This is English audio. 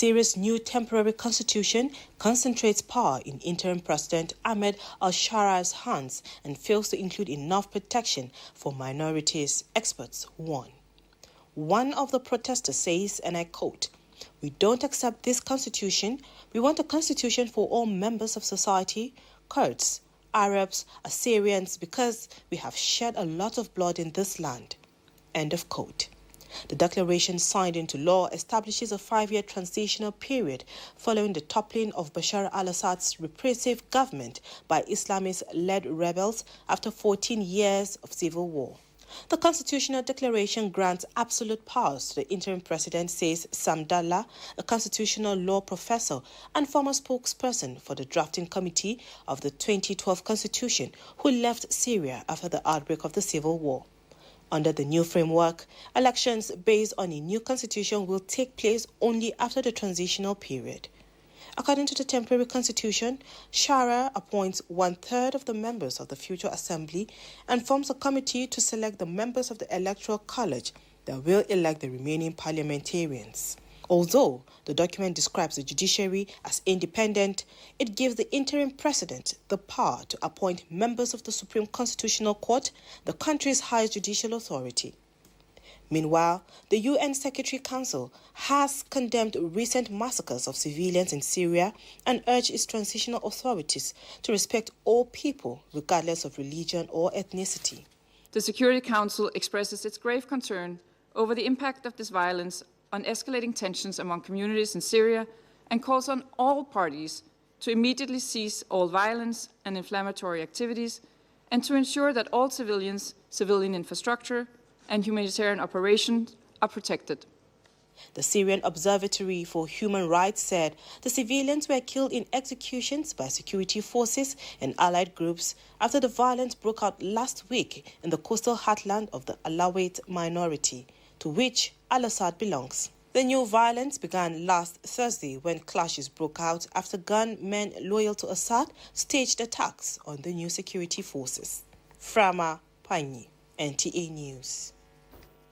Syria's new temporary constitution concentrates power in interim President Ahmed al-Shara's hands and fails to include enough protection for minorities, experts warn. One of the protesters says, and I quote, "We don't accept this constitution. We want a constitution for all members of society, Kurds, Arabs, Assyrians, because we have shed a lot of blood in this land." End of quote. The declaration signed into law establishes a 5-year transitional period following the toppling of Bashar al-Assad's repressive government by Islamist-led rebels after 14 years of civil war. The constitutional declaration grants absolute powers to the interim president, says Sam Dalla, a constitutional law professor and former spokesperson for the drafting committee of the 2012 constitution, who left Syria after the outbreak of the civil war. Under the new framework, elections based on a new constitution will take place only after the transitional period. According to the temporary constitution, Shara appoints 1/3 of the members of the future assembly and forms a committee to select the members of the electoral college that will elect the remaining parliamentarians. Although the document describes the judiciary as independent, it gives the interim president the power to appoint members of the Supreme Constitutional Court, the country's highest judicial authority. Meanwhile, the UN Security Council has condemned recent massacres of civilians in Syria and urged its transitional authorities to respect all people, regardless of religion or ethnicity. The Security Council expresses its grave concern over the impact of this violence on escalating tensions among communities in Syria and calls on all parties to immediately cease all violence and inflammatory activities and to ensure that all civilians, civilian infrastructure, and humanitarian operations are protected. The Syrian Observatory for Human Rights said the civilians were killed in executions by security forces and allied groups after the violence broke out last week in the coastal heartland of the Alawite minority, to which al-Assad belongs. The new violence began last Thursday when clashes broke out after gunmen loyal to Assad staged attacks on the new security forces. Frama Panyi, NTA News.